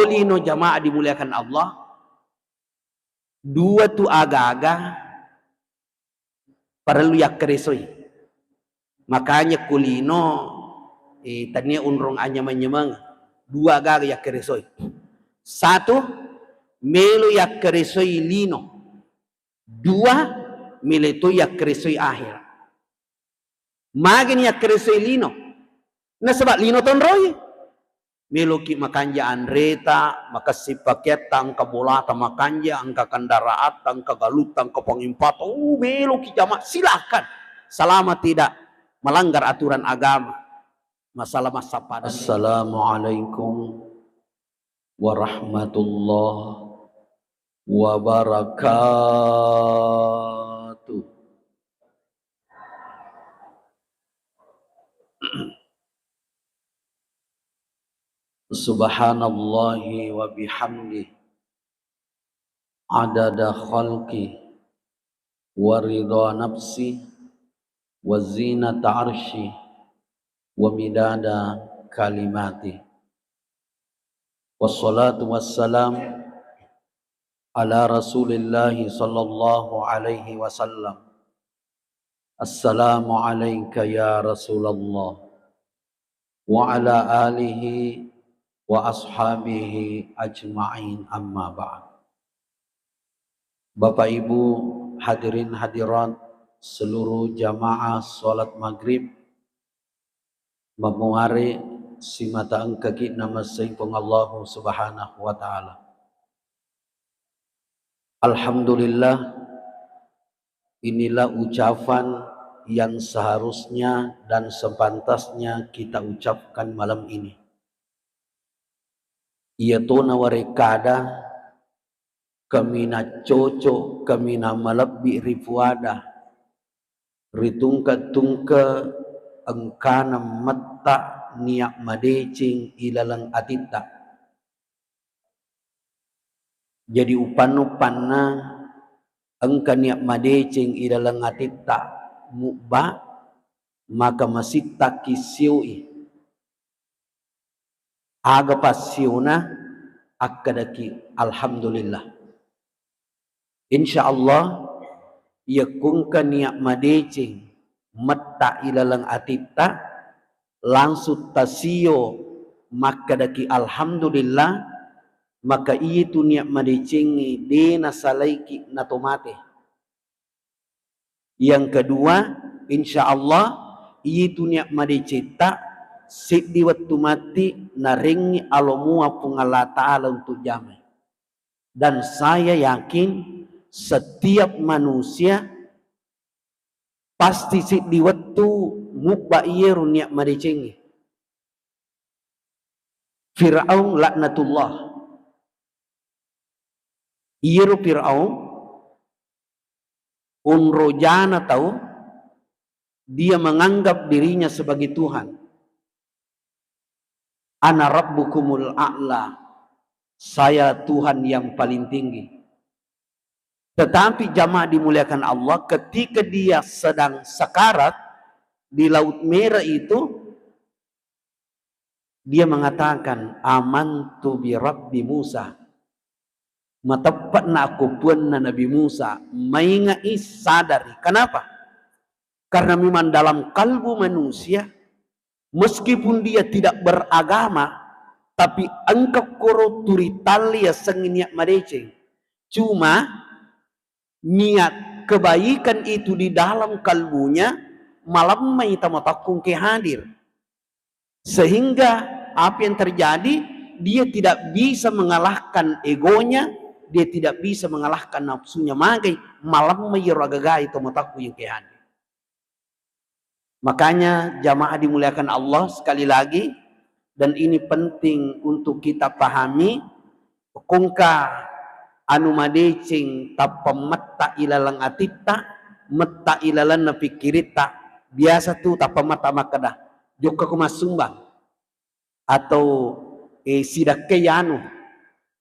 kulino jamaah dimuliakan Allah, dua tu aga-aga perlu yak keresoi. Makanya kulino tania unrong anya menyemang dua aga yak keresoi. Satu, melo yak keresoi lino. Dua, meleto yak keresoi akhir. Magin yak keresoi lino. Na sebab lino ton roy. Meloki makanja andreta, maka sipaket angka bolata makanja, angka kendaraat, angka galut, angka pengimpat. Meloki jamaah silakan. Selama tidak melanggar aturan agama. Masalah masa pada. Assalamualaikum warahmatullahi wabarakatuh. Subhanallahi wa bihamdi adada khalqi wa ridha nafsi wa zinata arshi wa midada kalimati. Wassalatu wassalam ala rasulillahi sallallahu alaihi wasallam. Assalamu alayka ya Rasulullah wa ala alihi wa ashabihi ajma'in, amma ba'd. Bapak Ibu hadirin hadirat seluruh jamaah salat maghrib memuari simata angkaki nama sayyidina Allah subhanahu wa ta'ala. Alhamdulillah, inilah ucapan yang seharusnya dan sepantasnya kita ucapkan malam ini. Ia tona warekada kamina coco kamina malabbi rifuada ritungka engkana matta niak madecing ilalang atita. Jadi upan-upanna engka niak madecing ilalang atita mukba maka masih takisiui aga pasiuna akadaki alhamdulillah. Insyaallah yakungka niak madecing matta ilalang atita langsung tasio makadaki alhamdulillah, maka itu niak madecengi dena salaiki natomate. Yang kedua, insyaallah itu niak madecita di waktu mati narengi alomua pungala ta'ala untuk jamai. Dan saya yakin setiap manusia pasti di waktu mukba iyeru niak madecengi. Fir'aun laknatullah. Iyeru Fir'aun unrojana tahu dia menganggap dirinya sebagai Tuhan. Ana rabbukumul a'la, saya Tuhan yang paling tinggi. Tetapi jamaah dimuliakan Allah, ketika dia sedang sekarat di Laut Merah itu, dia mengatakan amantu bi rabbi Musa, matapat na aku pun na Nabi Musa. Maingai sadari. Kenapa? Karena memang dalam kalbu manusia, meskipun dia tidak beragama, tapi engkau koro turitali ya senginiak madeceng. Cuma niat kebaikan itu di dalam kalbunya malam mai tamatakung ke hadir. Sehingga apa yang terjadi, dia tidak bisa mengalahkan egonya, dia tidak bisa mengalahkan nafsunya magai, malam mai ragagai tamatakung yang ke hadir. Makanya jamaah dimuliakan Allah sekali lagi, dan ini penting untuk kita pahami, kungka anu madecing tapamata ilalang atita mata ilalan na pikirita biasa tu tapamata makada joka kumasumbang atau sidakeyanu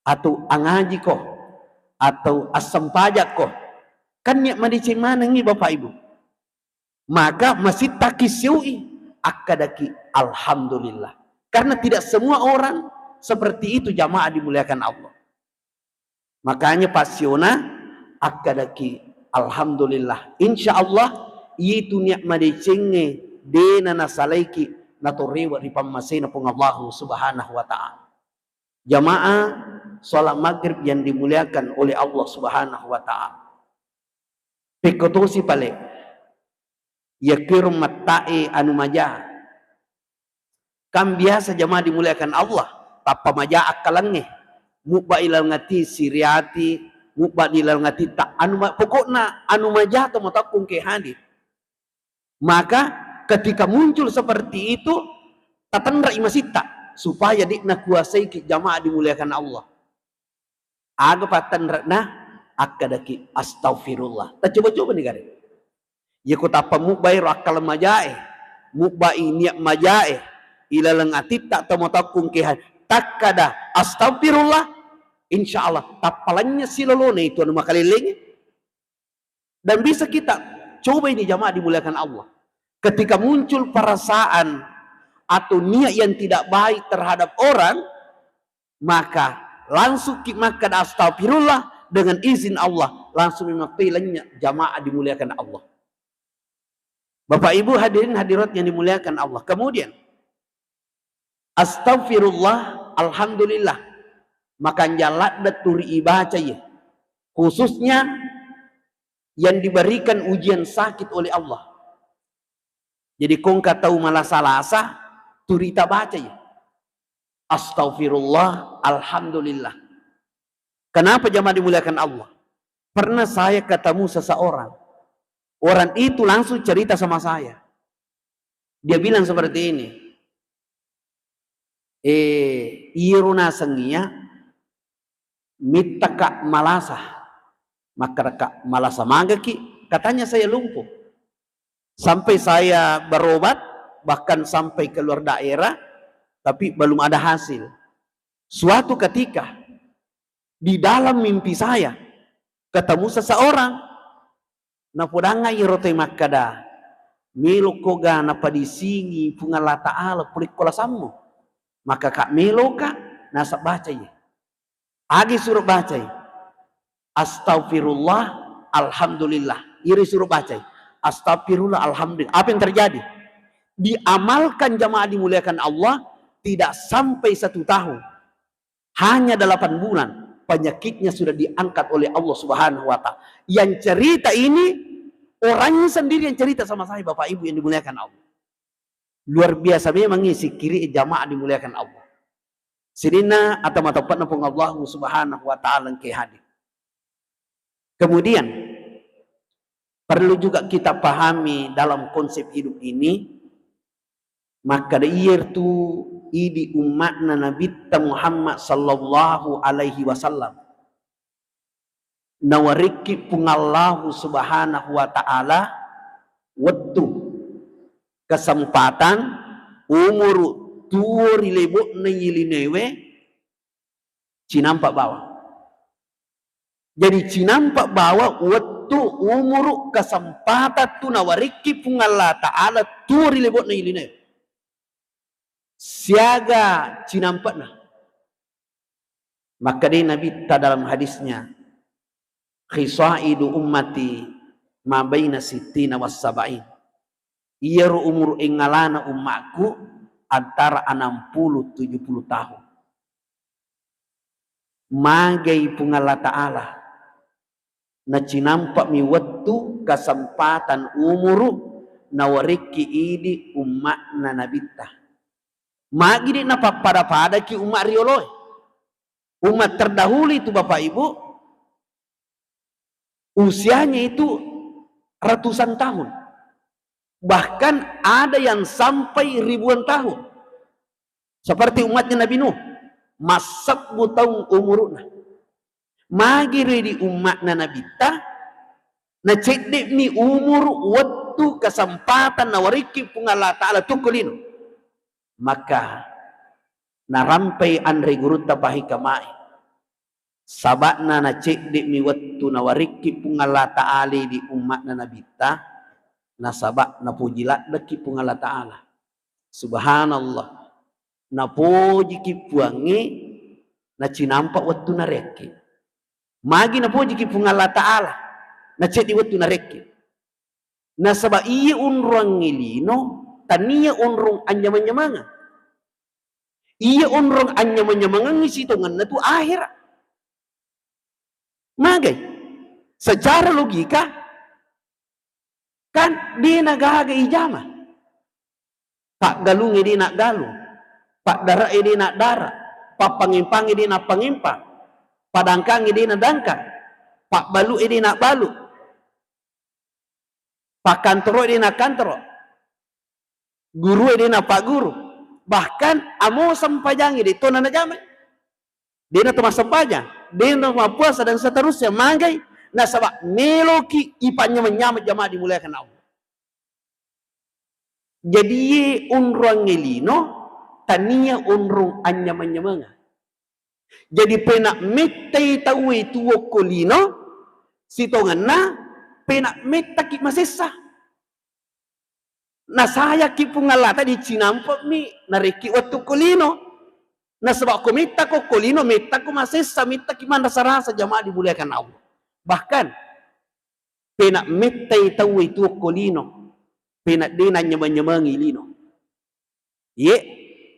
atau angaji ko atau asam pajak ko kan niat madecing mana ngi Bapak Ibu. Maka masih takisiui akadaki alhamdulillah. Karena tidak semua orang seperti itu jamaah dimuliakan Allah. Makanya pasiona akadaki alhamdulillah insya Allah itu nikmat dicenge dena nasalaiki naturewa ripamasena pung Allah subhanahu wa ta'ala. Jamaah salat maghrib yang dimuliakan oleh Allah subhanahu wa ta'ala. Pekotosi pale yakirum matta'i anu majah. Kan biasa jamaah dimuliakan Allah tapa majah akalange mukba ilal ngati siriati mukba ilal ngati tak anu pokokna anu majah atau matakung ke hadis. Maka ketika muncul seperti itu tatandra imasita supaya dikna kuasai jamaah dimuliakan Allah. Aga patandra nah akadaki astaghfirullah. Tak coba-coba nih gare. Ya kota pemukbai rakal majae, mukbai niat majae, ilalang atita atau matakung kehan. Takada astaghfirullah, insya Allah tapalannya silolone itu anu makaliling. Dan bisa kita coba ini jamaah dimuliakan Allah. Ketika muncul perasaan atau niat yang tidak baik terhadap orang, maka langsung maka astagfirullah dengan izin Allah langsung memakailannya jamaah dimuliakan Allah. Bapak Ibu hadirin hadirat yang dimuliakan Allah. Kemudian astagfirullah alhamdulillah maka jalan daturi ibaca ya. Khususnya yang diberikan ujian sakit oleh Allah. Jadi kong tahu malah salasa turita baca ya. Astaghfirullah, alhamdulillah. Kenapa jamaah dimuliakan Allah? Pernah saya ketemu seseorang. Orang itu langsung cerita sama saya. Dia bilang seperti ini. Iruna sengia mitaka malasa. Maka kak malasa magaki. Katanya saya lumpuh. Sampai saya berobat. Bahkan sampai keluar daerah. Tapi belum ada hasil. Suatu ketika di dalam mimpi saya ketemu seseorang napodanga irote makada melo koga napa disingi pungala ta'ala pulik kola sammu maka kak melo kak nasa baca ya agi suruh baca ya astagfirullah alhamdulillah iri suruh baca ya astagfirullah alhamdulillah. Apa yang terjadi? Diamalkan jamaah dimuliakan Allah tidak sampai 1 tahun, hanya 8 bulan penyakitnya sudah diangkat oleh Allah subhanahu wa ta'ala. Yang cerita ini orangnya sendiri yang cerita sama saya, Bapak Ibu yang dimuliakan Allah. Luar biasa memang isi kiri jamaah dimuliakan Allah. Sirina atau matapatna pun Allah subhanahu wa ta'ala ke hadir. Kemudian perlu juga kita pahami dalam konsep hidup ini, maka diir tu idi umatna Nabi Muhammad sallallahu alaihi wasallam nawariki pungallahu subhanahu wa ta'ala waktu kesempatan umur tuori lebok na yilinewe cinampak bawah. Jadi cinampak bawah waktu umur kesempatan tu nawariki pungallah ta'ala tuori lebok na yilinewe siaga cinampatna. Maka dia Nabi dalam hadisnya khisaidu ummati ma baina sittina was sab'in. Iya umur ingalana umatku antara 60-70 tahun. Magai pungala ta'ala na cinampak mi wattu kesempatan umuru nawariki idi umatna nabita. Magi di napa pada ki umat rioloy. Umat terdahulu itu Bapak Ibu usianya itu ratusan tahun. Bahkan ada yang sampai ribuan tahun. Seperti umatnya Nabi Nuh. Masabbu tahun umuruna. Magi di umatna Nabi ta na cedek ni umur waktu kesempatan nawariki pungala ta'ala tukulinu. Maka narampai andri guru tabahi kamai sabakna na cekdik mi wattu nawariki pungala ta'ali di umatna nabita na sabak na pujilat deki pungala ta'ala subhanallah na poji ki puangi na cinampak waktu na reki magi na poji ki punga Allah Ta'ala na cedi waktu na reki na sabab iya unruang ngilino tania unrung anyamanya iya unrung anyamanya ngisitongan na tu akhirat magai secara logika kan dia nagaga ijama pak galung dia nak galung pak darah dia nak darah pak pangimpang dia nak pangimpang pak dangkang dia nak dangkang pak balu dia nak balu pak kantoro dia nak kantoro guru dia nak pak guru bahkan amo sampajang dia tu nana jama dia nak temas sampajang dia nak puasa dan seterusnya magai nah sabab meloki ipanya menyamat jamaah dimuliakan Allah jadi unruang ngelino tania unrung anyamanya jadi penak metai tahu itu kolino sitongan na penak metaki masesa na saya ki pungalata di cinampok mi nariki waktu kolino na sebab ko mita ko kolino mita ko masesa mita ki manda sarasa jamaah dimuliakan Allah bahkan penak metai tahu itu kolino penak dena nyamangi lino ye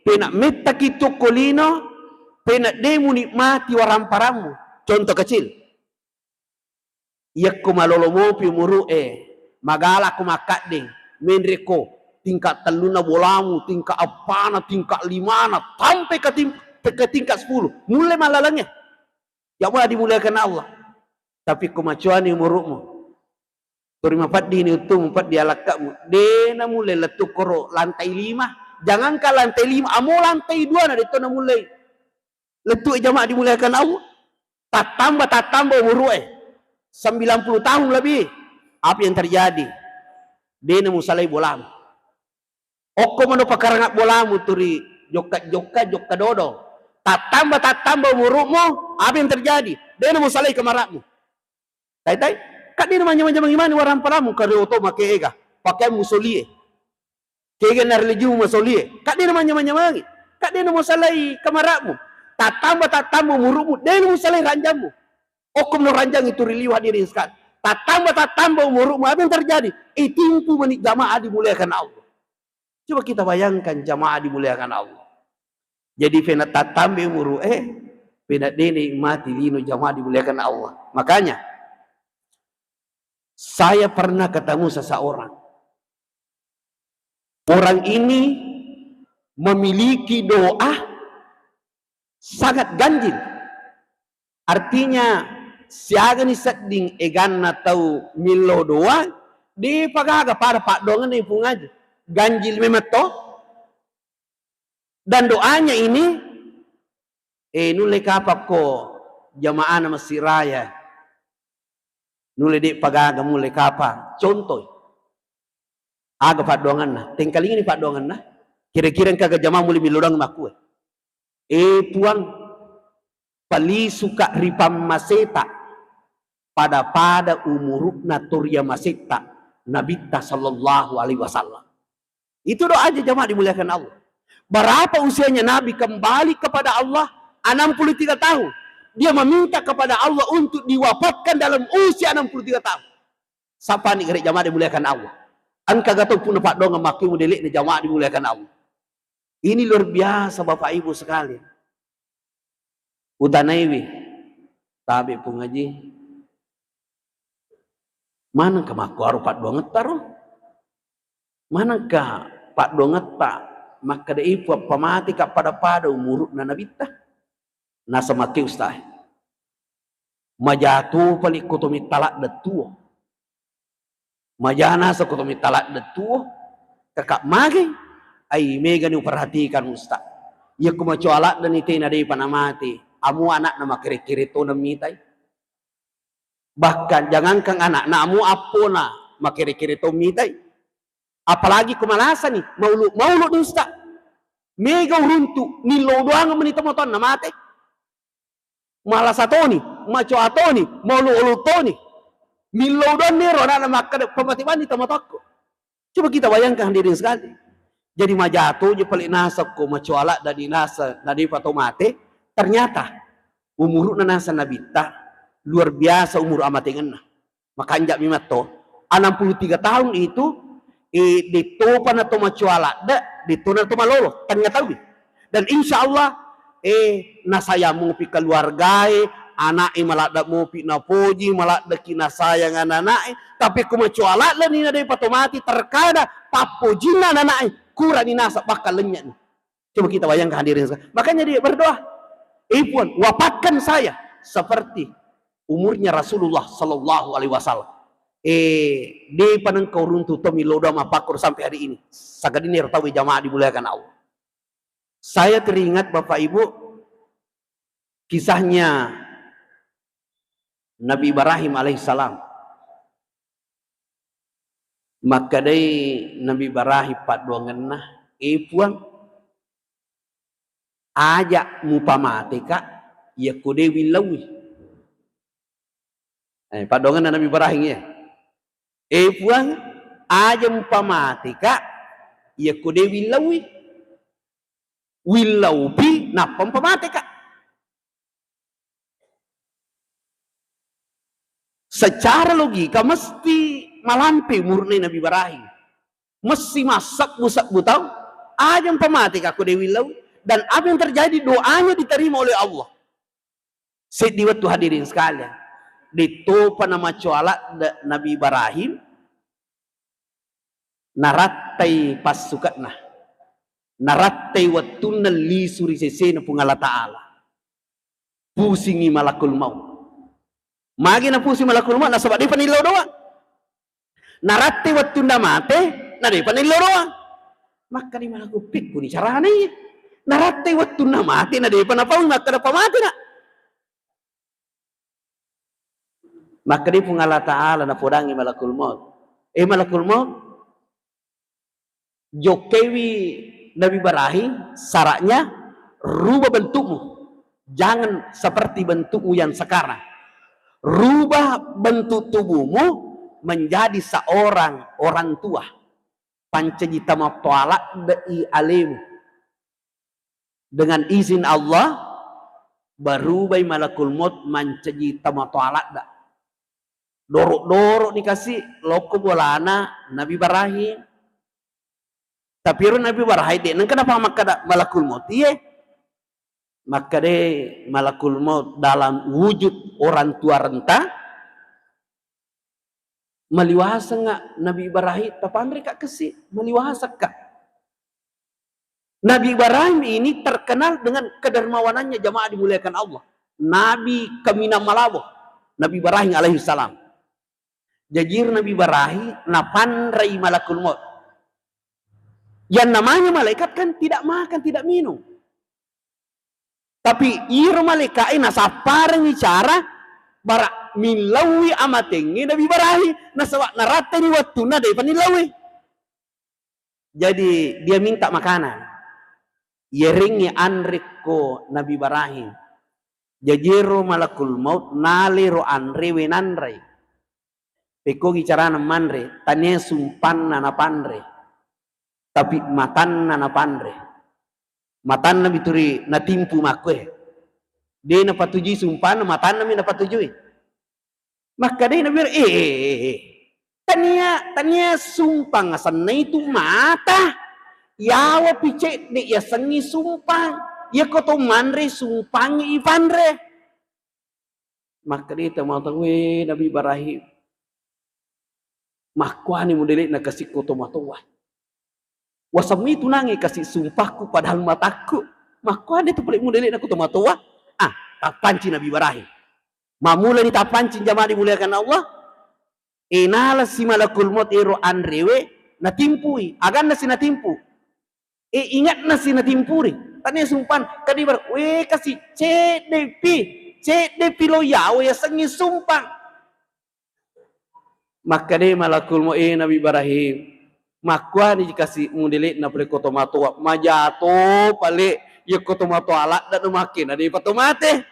penak meta kitu kolino penak demu nikmati waramparamu contoh kecil iya ko malolomo pi muru magala ko makadeng menreko tingkat teluna bolamu tingkat apana tingkat limana sampai ke tingkat 10 mulai malalangnya ya Allah dimuliakan Allah tapi kemacuan yang murukmu terima padi ini utung empat dia lakakmu dena mulai letuk koro lantai 5 jangankan lantai 5 amo lantai 2 na dito na mulai letuk jamaah dimuliakan Allah tak tambah muruk 90 tahun lebih apa yang terjadi dena musalai bolamu oko mano pakarangat bolamu turi joka dodo tak tambah murukmu apa yang terjadi dena musalai kemarakmu tai kak dia namanya gimana warang paramu kare oto make ega pakai musolie kege na religiu musolie kak dia namanya mangi kak dia musalai kamarakmu tak tambah murukmu dia musalai ranjangmu okum no ranjang itu riliu hadirin sekali tak tambah murukmu apa yang terjadi itimpu menik jamaah dimuliakan Allah coba kita bayangkan jamaah dimuliakan Allah jadi fena tak tambah muruk fena dene mati lino jamaah dimuliakan Allah makanya saya pernah ketemu seseorang. Orang ini memiliki doa sangat ganjil. Artinya siaga ni seding egan atau milo doa di pagaga para pak dongan ni pungaji ganjil memeto dan doanya ini nule kapak ko jamaah nama siraya nule dek pagaga mulai kapa contoh aga pak dongan na tengkali ini pak dongan na kira-kira kaga jamaah mulai milodang makue puang pali suka ripam maseta pada umurukna turya maseta nabita sallallahu alaihi wasallam itu doa aja jamaah dimuliakan Allah berapa usianya Nabi kembali kepada Allah 63 tahun dia meminta kepada Allah untuk diwafatkan dalam usia 63 tahun. Siapa nih gerek jamaah dimuliakan Allah? Angka gato pun pak dong maki modelik nih jamaah dimuliakan Allah. Ini luar biasa Bapak Ibu sekalian. Utanaiwi, tabi pun ngaji. Mana ke maku aru pak donget taruh? Mana ke pak donget pak? Maka dei pamati pada umuruk na nabita. Nasa maki ustah majatu pali kotomi talak detuo majana sa kotomi talak detuo kakak magi ai mega ni perhatikan ustah ya kuma coalak dan ite na dei panamati amu anak nama kiri-kiri to namitai bahkan jangankan anak na amu apona makiri-kiri to mitai apalagi kumalasan nih maulu ni ustah mega uruntu nilo doang menita moton namate malah satoni, maco atoni, maulu toni, milodon nero na makada pematiban di tomatoko. Coba kita bayangkan hadirin sekali. Jadi majato je pelik nasab ko macuala dari nasa dari patomate ternyata umur nasa nabita luar biasa umur amatengan. Maka anjak mimato 63 tahun itu ditopan atau macuala ditunan atau malolo ternyata dan insya Allah nasaya mau pi keluargae anak malak mau pi napoji malak kina sayang anak tapi ku macuala lah ni dari patomati terkada papojina anak kurang nasa bakal lenyap. Coba kita bayangkan hadirin sekalian. Makanya dia berdoa, Puan, wafatkan saya seperti umurnya Rasulullah Sallallahu Alaihi Wasallam. Di panengkau runtuh tomi lodama pakur sampai hari ini. Sagadini tahu jamaah dimuliakan Allah. Saya teringat Bapak Ibu kisahnya Nabi Ibrahim alaihissalam. Maka dari Nabi Ibrahim pat duangan Puan ajak mupamate kak ya kudewi lawi. Pat duangan Nabi Ibrahim ya. Puan ajak mupamate kak ya kudewi lawi. Wilaupi napam pamate kak. Secara logika mesti malampi murni Nabi Ibrahim. Mesti masak busak butau. Ajang pamati aku Dewi Lau. Dan apa yang terjadi doanya diterima oleh Allah. Sediwat tuh hadirin sekalian. Ditopa nama cuala Nabi Ibrahim. Naratai pasukatna. Naratai watuna li suri sesena pungala ta'ala. Pusingi malakul maut. Magi na pusing malakul maut. Nasabak di panilaw doang. Narate waktu mate, nade panilo doang. Maka di mana kupik kuni caranya. Narate waktu mate, nade panapau maka ada pamate nak. Maka di pungala ta'ala na podangi malakul maut. Malakul maut jokewi Nabi Ibrahim syaratnya rubah bentukmu. Jangan seperti bentukmu yang sekarang. Rubah bentuk tubuhmu menjadi seorang orang tua. Pancajita mapalak dai alim. Dengan izin Allah berubah malakul maut mancajita mapalak da. Dorok-dorok dikasih loko bolana Nabi Ibrahim. Tapi Nabi Ibrahim dia kenapa maka malakul maut iya? Maka deh malakul maut dalam wujud orang tua renta meliwasa nggak Nabi Ibrahim tapan mereka kesih meliwasa kak. Nabi Ibrahim ini terkenal dengan kedermawanannya jamaah dimuliakan Allah. Nabi Kamina Malawo Nabi Ibrahim alaihissalam. Jajir Nabi Ibrahim napandrai malakul maut. Yang namanya malaikat kan tidak makan tidak minum. Tapi ir malaikat ini saparang bicara barak milawi amatengi Nabi Ibrahim nasawak narate ni watuna dari panilawi. Jadi dia minta makanan. Yeringi anriko Nabi Ibrahim. Jajiro malakul maut naliro anre wenanre. Peko gicarana manre tanya sumpan na pandre. Tapi matan na pandre. Matan na bituri na timpu makwe. Dia na patuji sumpan matan na minapatujui. Maka dia nabi tania sumpang asan itu mata yawa picek de ya sengi sumpang ya koto manre sumpangi ipanre. Maka dia mau tahu Nabi Ibrahim makwani modelik na kasih koto matowa wasami itu nangi kasih sumpahku padahal mataku makwani itu pelik modelik na koto matowa tapanci Nabi Ibrahim. Mamula ni tapancin jamaah dimuliakan Allah. Inala si malakul maut ero anrewe natimpui. Agan na si natimpu. Ingat na si natimpuri. Tanya sumpan kadibar. Kasih CDP lo yaw ya sengi sumpang. Maka de malakul maut Nabi Ibrahim. Makwa ni kasih mundelit na pre kotomato majato pale ya kotomato alat dan makin ada patomate.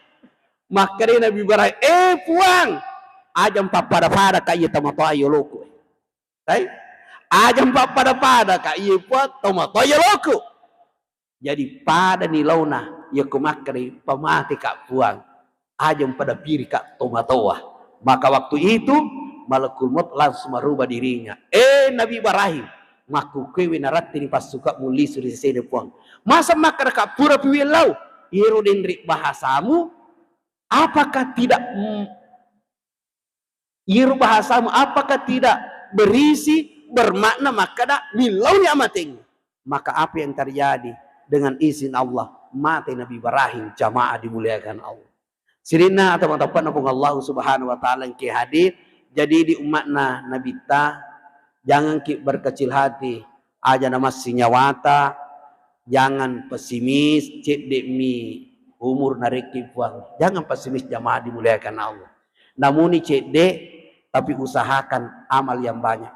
Maka dia Nabi Ibrahim, puang, ajam papada kaya tamato ayo loko. Ajam pada kak iya buat tomato ya loko. Jadi pada nilauna ya kumakri pamati kak buang. Ajam pada piri kak tomatoa. Maka waktu itu malakul maut langsung merubah dirinya. Nabi Ibrahim maku kewe narati ni pasuka muli suri sede puang. Masa makar kak pura piwilau iro dendrik bahasamu apakah tidak iro bahasamu apakah tidak berisi bermakna maka dah milaunya amating. Maka apa yang terjadi dengan izin Allah mati Nabi Ibrahim jamaah dimuliakan Allah. Sirina atau matapan apung Allah subhanahu wa ta'ala yang ke hadir. Jadi di umatna Nabi ta jangan berkecil hati aja nama sinyawata, jangan pesimis cek demi umur nariki puang, jangan pesimis jamaah dimuliakan Allah. Namun cek dek tapi usahakan amal yang banyak.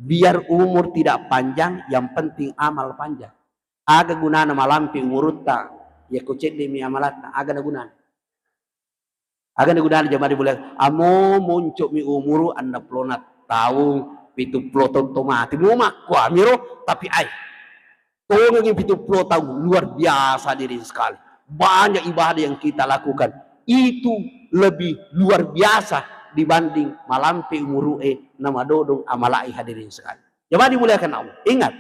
Biar umur tidak panjang, yang penting amal panjang. Aga gunana malampi umurutta, ya kucek demi amalatna, aga na gunana. Aga na gunana jamaah dimuliakan. Amo muncul mi umuru 60 tahun, 70 tahun tomati. Mau makwa miro tapi ay. Tolong yang 70 tahun luar biasa diri sekali. Banyak ibadah yang kita lakukan itu lebih luar biasa dibanding malampi umurue nama dodong amalai hadirin sekali. Jamaah dimuliakan Allah. Ingat,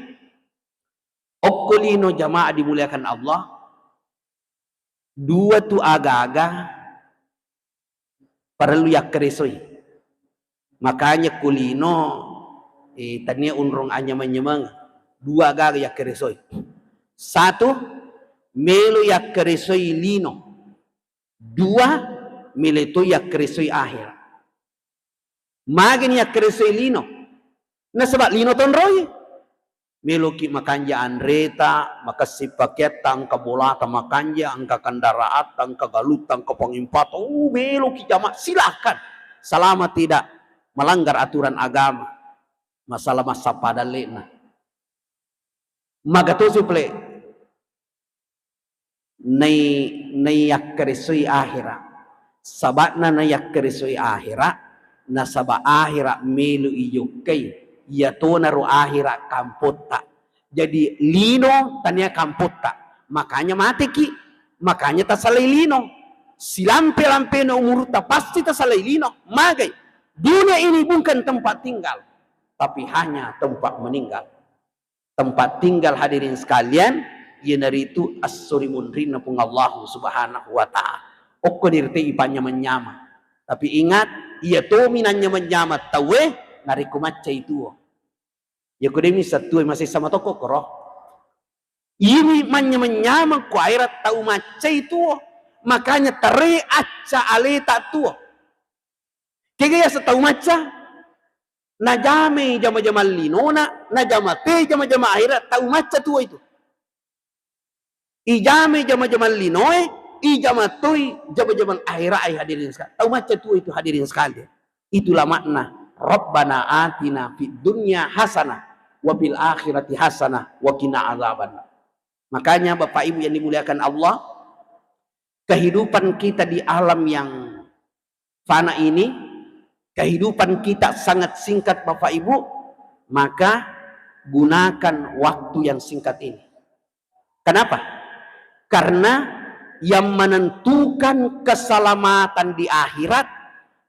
okkolino jamaah dimuliakan Allah. Dua tu aga-aga perlu yak keresoi. Makanya kulino tania unrong anya menyemang dua aga yak keresoi. Satu melu yak keresoi lino. Dua mileto yak keresoi akhir. Magin yak keresoi lino. Na sebab lino ton roy. Meluki makanja andreta, makasipaketang kabolata makanja, angka kendaraatan, kagalutang, kapangimpat. Meluki jamaah silahkan. Selama tidak melanggar aturan agama. Masalah masa pada lena. Magatosi ple. Nayak keresoi akhirat. Sabatna nayak keresoi akhirat. Nasaba akhirat melu iyukai yato naru akhirat kampota. Jadi lino tanya kampota. Makanya mati ki. Makanya tasalay lino. Silampe-lampe na umurta pasti tasalay lino. Magay. Dunia ini bukan tempat tinggal. Tapi hanya tempat meninggal. Tempat tinggal hadirin sekalian. Yenari itu as-surimun rina pung Allah subhanahu wa ta'ala. Okko nirte ipanya menyama. Tapi ingat, ia to minanya menyamat tawe ngari kumaca itu. Ya kudemi satu masih sama toko koro. Ini manya menyama ku airat tahu maca itu. Makanya tere aca aleta tu. Kaya setahu maca. Najame jama-jama linona, najama te jama-jama akhirat tahu maca tu itu. Ijame jama-jama linoe. Ijamatui jaman-jaman akhirat ay hadirin sekalian. Tahu macam itu hadirin sekalian. Itulah makna Rabbana atina fid dunya hasanah wa fil akhirati hasanah wa qina adzabannar. Makanya Bapak Ibu yang dimuliakan Allah, kehidupan kita di alam yang fana ini, kehidupan kita sangat singkat Bapak Ibu, maka gunakan waktu yang singkat ini. Kenapa? Karena yang menentukan keselamatan di akhirat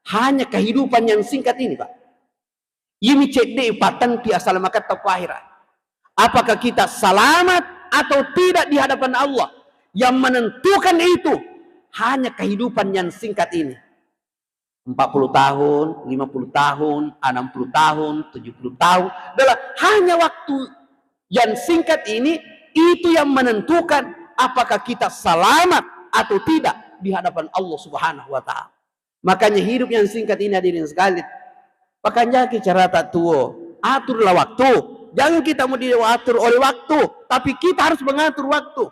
hanya kehidupan yang singkat ini, Pak. Ini cek patan ti asal makat tapu akhirat. Apakah kita selamat atau tidak di hadapan Allah? Yang menentukan itu hanya kehidupan yang singkat ini. 40 tahun, 50 tahun, 60 tahun, 70 tahun. Adalah hanya waktu yang singkat ini itu yang menentukan apakah kita selamat atau tidak di hadapan Allah subhanahu wa ta'ala. Makanya hidup yang singkat ini hadirin sekalian. Makanya cara tak tua. Aturlah waktu. Jangan kita mau diatur oleh waktu. Tapi kita harus mengatur waktu.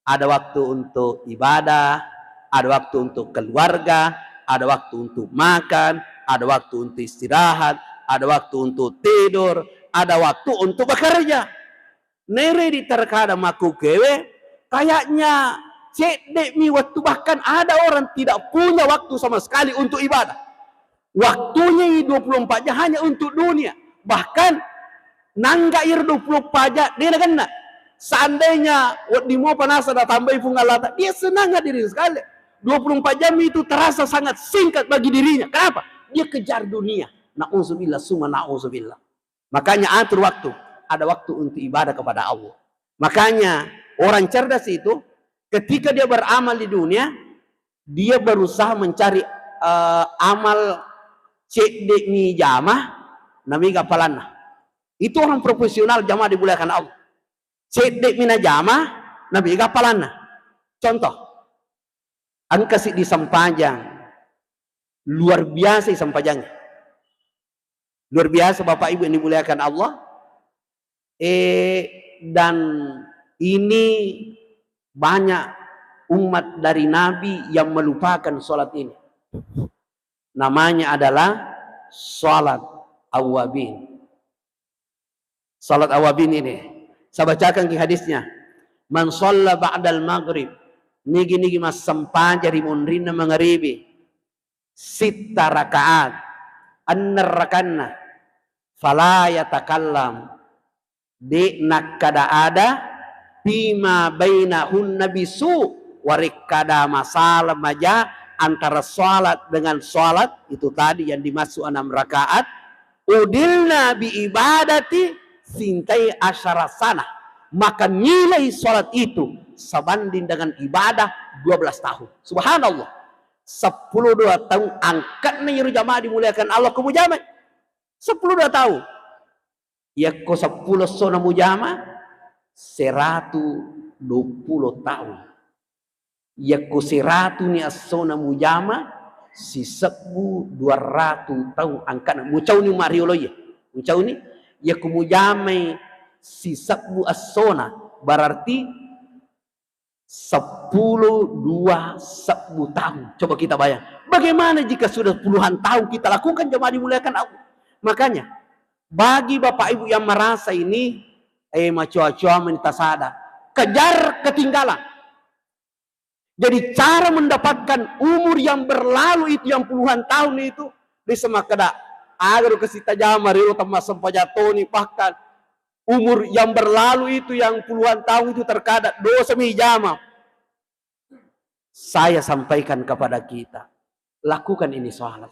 Ada waktu untuk ibadah. Ada waktu untuk keluarga. Ada waktu untuk makan. Ada waktu untuk istirahat. Ada waktu untuk tidur. Ada waktu untuk bekerja. Nere di terkadang maku kewe. Kayaknya cek dek mi waktu, bahkan ada orang tidak punya waktu sama sekali untuk ibadah. Waktunya 24 jam hanya untuk dunia. Bahkan Nangga ir 20 pajak dia kan nak. Seandainya di mau panas ada tambah pungalata, dia senang hadirin sekali. 24 jam itu terasa sangat singkat bagi dirinya. Kenapa? Dia kejar dunia. Na'udzubillah, summa na'udzubillah. Makanya atur waktu. Ada waktu untuk ibadah kepada Allah. Makanya orang cerdas itu ketika dia beramal di dunia, dia berusaha mencari amal cek ni jamah nami gapalanna. Itu orang profesional jamaah dimuliakan Allah. Cek mina jamah nabi gapalanna. Contoh, angka di Sampajang luar biasa Sampajangnya. Luar biasa Bapak Ibu yang dimuliakan Allah. Dan ini banyak umat dari Nabi yang melupakan sholat ini. Namanya adalah sholat awabin. Sholat awabin ini. Saya bacakan di hadisnya. Man sholla ba'dal maghrib. Nigi-nigi mas sampajari munrina maghribi. Sita rakaat. Annar rakanna. Fala yatakallam. Di nakada ada. Bima bainahunna bisu. Warikada masalah maja. Antara sholat dengan sholat. Itu tadi yang dimasuk 6 rakaat. Udilna bi ibadati. Sintai asyara sana. Maka nilai sholat itu sebanding dengan ibadah 12 tahun. Subhanallah. 10-2 tahun angkatnya yuru jamaah dimuliakan Allah ke mujamah. 10-2 tahun. Ya ko 10 sona mujamah 120 tahun. Ya ko 100 ni asona mujamah si 1200 tahun angkatnya. Mucau ni mariolo ya. Mucau ni ya ko mujamah si 10 asona berarti 10 10 tahun. Coba kita bayang. Bagaimana jika sudah puluhan tahun kita lakukan jemaah dimuliakan Allah. Makanya bagi Bapak Ibu yang merasa ini maco-maco menitasada, kejar ketinggalan. Jadi cara mendapatkan umur yang berlalu itu yang puluhan tahun itu di semakada agar kesita jamar itu temas sempajatoni bahkan umur yang berlalu itu yang puluhan tahun itu terkadang dosa mijama. Saya sampaikan kepada kita, lakukan ini sholat.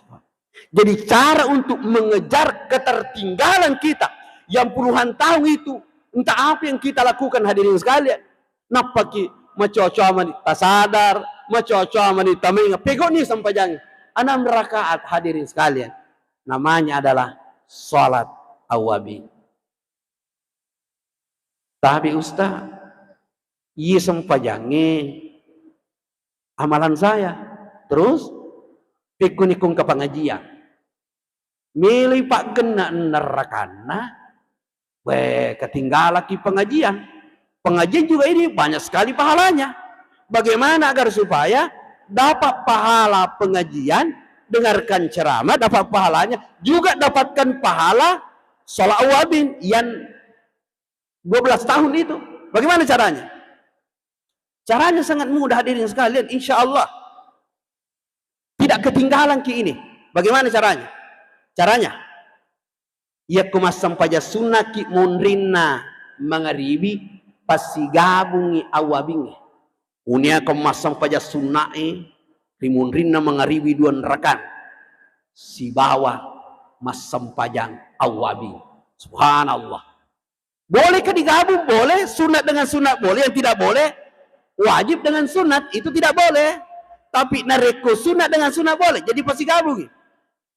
Jadi cara untuk mengejar ketertinggalan kita yang puluhan tahun itu, entah apa yang kita lakukan hadirin sekalian. Napaki maco-coa manita sadar, maco-coa manita mengingat. Pegok nih sampai jangan. 6 rakaat hadirin sekalian. Namanya adalah sholat awabin. Tapi Ustaz, iya sempajange amalan saya. Terus pikunikung ke pengajian. Milih pak kena nerakana. Ketinggalan ki pengajian. Pengajian juga ini banyak sekali pahalanya. Bagaimana agar supaya dapat pahala pengajian, dengarkan ceramah, dapat pahalanya, juga dapatkan pahala sholat awabin yang 12 tahun itu. Bagaimana caranya? Caranya sangat mudah hadirin sekalian, insya Allah. Tidak ketinggalan ki ini. Bagaimana caranya? Caranya, ia kumasam paja sunnah ki munrinna mangaribi pasigabungi awabingi. Unia kumasam paja sunnah rimunrinna mangaribi 2 rekan. Si bawah masam pajang awabing. Subhanallah. Bolehkah digabung? Boleh. Sunat dengan sunat boleh. Yang tidak boleh, wajib dengan sunat itu tidak boleh. Tapi nareko sunat dengan sunat boleh. Jadi pasti gabung.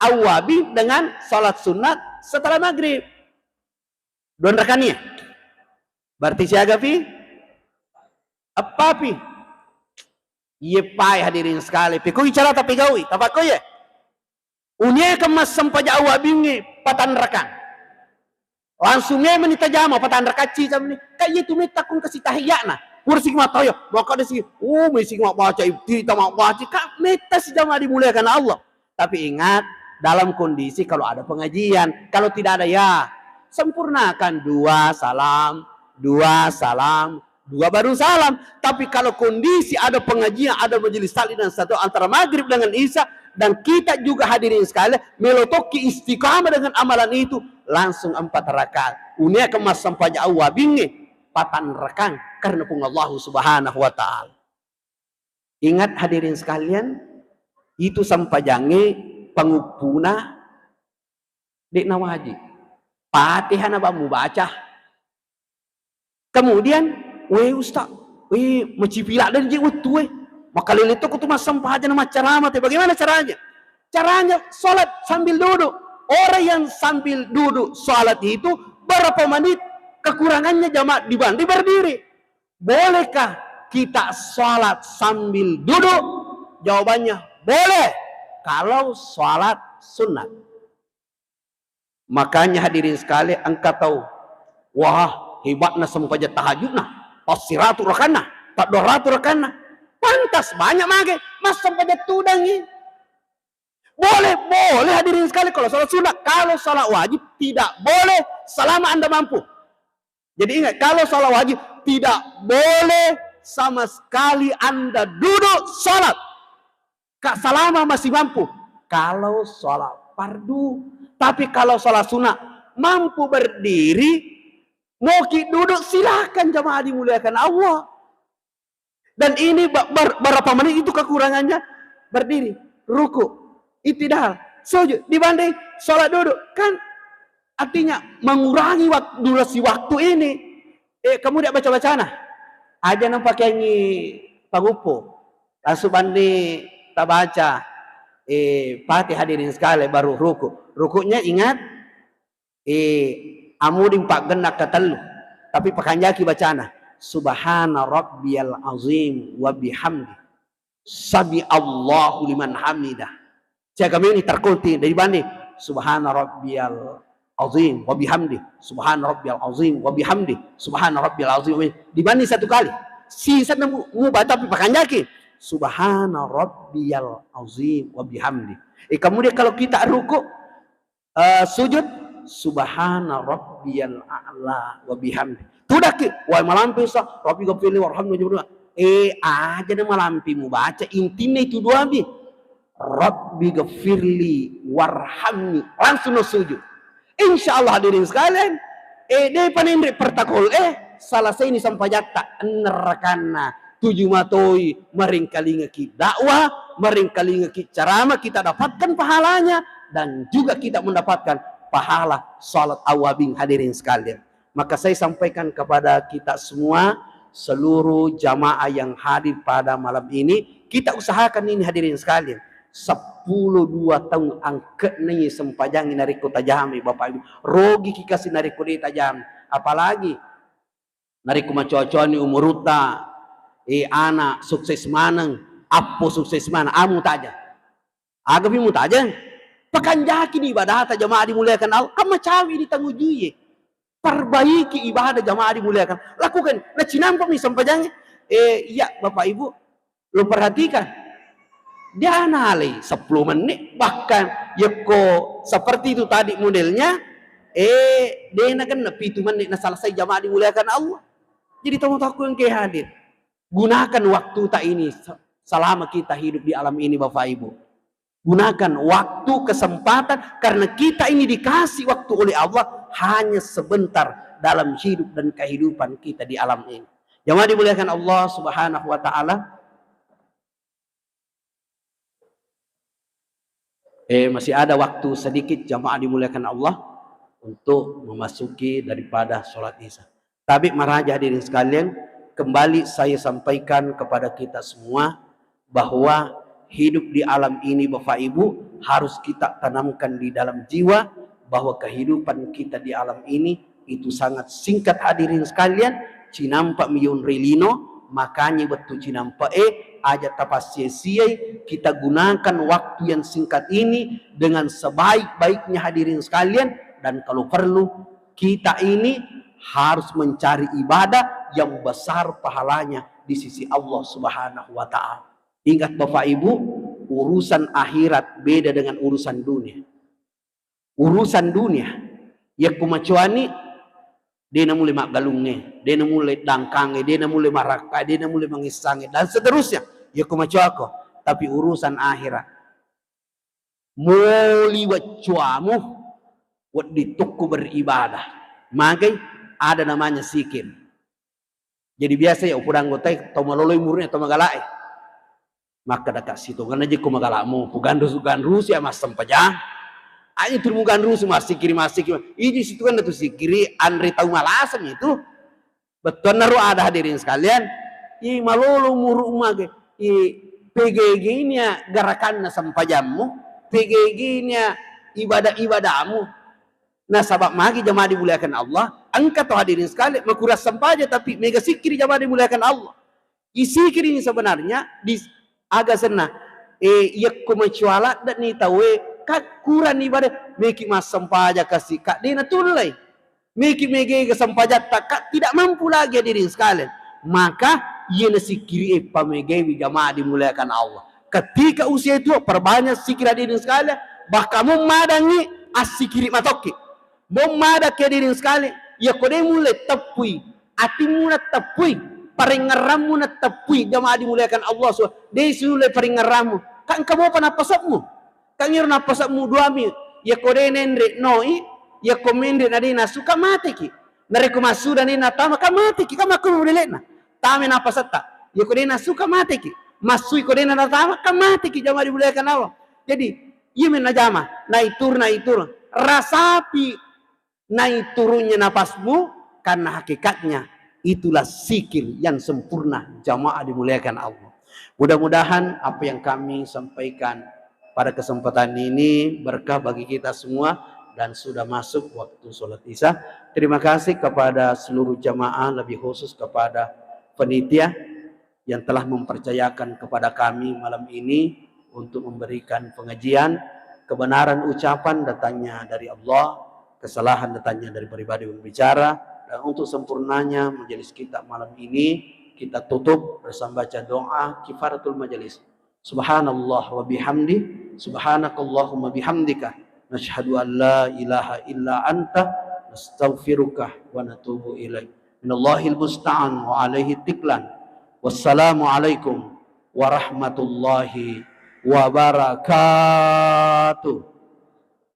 Awabi dengan salat sunat setelah maghrib. 2 rekannya. Berarti siaga pi? Apa pi? Iya pai hadirin sekali. Pi koi cara tapi gawi. Tapak koi ya? Unya kemas sampaja awabingi 4 rekan. Langsungnya menita jama patan rakaci jamni. Kayak itu minta kun kasih tahiyana. Kursi matoyo. Maka ada sih. Mesti mak baca ibti tamak baca. Kak minta si jama dimuliakan Allah. Tapi ingat dalam kondisi kalau ada pengajian, kalau tidak ada ya sempurnakan 2 salam, 2 salam, 2 baru salam. Tapi kalau kondisi ada pengajian, ada majelis taklim dan satu antara maghrib dengan isya dan kita juga hadirin sekalian melotoki istiqamah dengan amalan itu, langsung 4 rakaat. unia kemas sampai awal bingi patan rekan karena pun Allah Subhanahu wa taala. Ingat hadirin sekalian, itu sampai jange pengupuna dek nawaji. Fatihah napa mu baca. Kemudian, ustaz, macipila dan je utu maka lili itu kutu mas sampah aja nama ceramah. Bagaimana caranya? Caranya salat sambil duduk. Orang yang sambil duduk salat itu berapa menit kekurangannya jamaah dibanding berdiri. Bolehkah kita salat sambil duduk? Jawabannya boleh kalau salat sunat. Makanya hadirin sekali, engkau tahu, wah hebatnya sempajat tahajud nah, pasti ratu rakana, tak 200 rakana, pantas banyak mage, mas sempajat tudangi. Boleh hadirin sekali kalau salat sunat. Kalau salat wajib tidak boleh selama anda mampu. Jadi ingat, kalau salat wajib tidak boleh sama sekali anda duduk salat selama masih mampu. Kalau salat fardu, tapi kalau salat sunat mampu berdiri, mau duduk silakan jamaah dimuliakan Allah. Dan ini berapa menit itu kekurangannya berdiri, ruku, itidal, sujud dibanding salat duduk kan artinya mengurangi durasi waktu ini. Kamu tidak baca nah aja nampak nyanyi pagupo langsung bandi tak baca Fatihah hadirin sekali baru rukunya ingat amudin pak genak ketelu tapi pakanjaki bacana subhana rabbiyal azim wa bihamdi sabi Allahu liman hamidah. Jika kami ini terkunci dari banding subhana rabbiyal azim wa bihamdi subhana rabbiyal azim wa bihamdi subhana rabbiyal azim dibanding satu kali sisa mu baca tapi pakanjaki subhana rabbiyal azim wa bihamdi. Kemudian kalau kita ruku sujud subhana rabbiyal a'la wa bihamdi. Tudak wa malampi sa rabbi ghfirli warhamni aja deh malampi mu baca intinya itu dua bi rabbi ghfirli warhamni langsung sujud. Insyaallah hadirin sekalian deh panindri pertakol selesai ini sampai jata nerakana 7 matoi meringkali ngeki dakwah, meringkali ngeki ceramah, kita dapatkan pahalanya dan juga kita mendapatkan pahala salat awabing hadirin sekalian. Maka saya sampaikan kepada kita semua, seluruh jamaah yang hadir pada malam ini, kita usahakan ini hadirin sekalian. 10-2 tahun angkat nih sempajangin dari kota Jami Bapak Ibu. Rogi kikasih dari kota Jami. Apalagi dari kumacoa-coa ni umuruta anak sukses manang, apo sukses mana, amu taja. Agapi mu taja. Pekanjaki di ibadah jamaah dimuliakan Allah. Kamu cawi ditanggujuye. Perbaiki ibadah jamaah dimuliakan. Lakukan. Nah cinampak nih sampajangnya. Iya Bapak Ibu, lo perhatikan. Dia nalai 10 menit bahkan yeko seperti itu tadi modelnya. Dia kan 7 menit nah selesai jamaah dimuliakan Allah. Jadi tamu-tamu yang kayak hadir. Gunakan waktu tak ini selama kita hidup di alam ini Bapak Ibu. Gunakan waktu kesempatan karena kita ini dikasih waktu oleh Allah hanya sebentar dalam hidup dan kehidupan kita di alam ini. Jamaah dimuliakan Allah Subhanahu wa taala. Masih ada waktu sedikit jamaah dimuliakan Allah untuk memasuki daripada sholat Isya. Tapi maraja hadirin sekalian, kembali saya sampaikan kepada kita semua bahwa hidup di alam ini Bapak Ibu harus kita tanamkan di dalam jiwa bahwa kehidupan kita di alam ini itu sangat singkat hadirin sekalian. Cinampak miyun rilino makanya betul cinampak aja tapas sia-sia kita gunakan waktu yang singkat ini dengan sebaik-baiknya hadirin sekalian. Dan kalau perlu kita ini harus mencari ibadah yang besar pahalanya di sisi Allah Subhanahu wa taala. Ingat Bapak Ibu, urusan akhirat beda dengan urusan dunia. Urusan dunia ya kumacuani dia mulai magalungnya, dia mulai dangkangnya, dia mulai maraka, dia mulai mengisangnya dan seterusnya. Ya kumacuako, tapi urusan akhirat muli wacuamu wad dituku beribadah. Magai ada namanya sikir. Jadi biasa ya upur anggota atau maloloi murni atau magalai. Maka dekat situ kan aja ku magalakmu gandrus ya mas sempajang. Ayo turun gandrus mas sikiri. Ini situ kan itu sikiri Andri tahu malasan itu. Betul naru ada hadirin sekalian. I malolo muru magai. I PGG-nya gerakannya sempajammu. PGG-nya ibadah-ibadahmu. Nah sabab magi jamaah dimuliakan Allah, angkat tuh hadirin sekali, makuras sampaja tapi mega sikir jamaah dimuliakan Allah. Isikir ini sebenarnya di agak senang. Yakku mencuala dan ni tahu kak kurang ibadah meki mas sampaja kasih kak dina tulai. Meki mege sampaja tak tidak mampu lagi hadirin sekalian. Maka ia sikiri pamegewi jamaah dimuliakan Allah. Ketika usia itu perbanyak sikir hadirin sekalian, bahkan memadangi asikiri matoki. Mada kedirin sekali, ya kode mulai tepui, atimu na tepui, paringaramu na tepui, jamaah dimuliakan Allah SWT. Desi mulai paringaramu, kan kamu apa napasapmu? Kan ngiru napasapmu duami, ya kode nendre noi, ya komende nadina suka mati ki. Nareku masu dan ina tama kan mati ki, kan aku mulai na. Tame napasata, ya kode na suka mati ki. Masui kode na tama kan mati ki, jamaah dimuliakan Allah. Jadi, iya mena jamaah, naitur, rasapi. Naik turunnya napasmu karena hakikatnya itulah sikir yang sempurna jamaah dimuliakan Allah. Mudah-mudahan apa yang kami sampaikan pada kesempatan ini berkah bagi kita semua dan sudah masuk waktu sholat isya. Terima kasih kepada seluruh jamaah, lebih khusus kepada panitia yang telah mempercayakan kepada kami malam ini untuk memberikan pengajian. Kebenaran ucapan datangnya dari Allah, kesalahan datangnya dari pribadi berbicara, dan untuk sempurnanya majelis kita malam ini kita tutup bersama baca doa kifaratul majelis. Subhanallah wa bihamdi, subhanakallahumma bihamdika, nashhadu an la ilaha illa anta, nastaghfiruka wa natubu ilaik. Minallahil musta'an wa alaihi tiklan. Wassalamualaikum warahmatullahi wabarakatuh.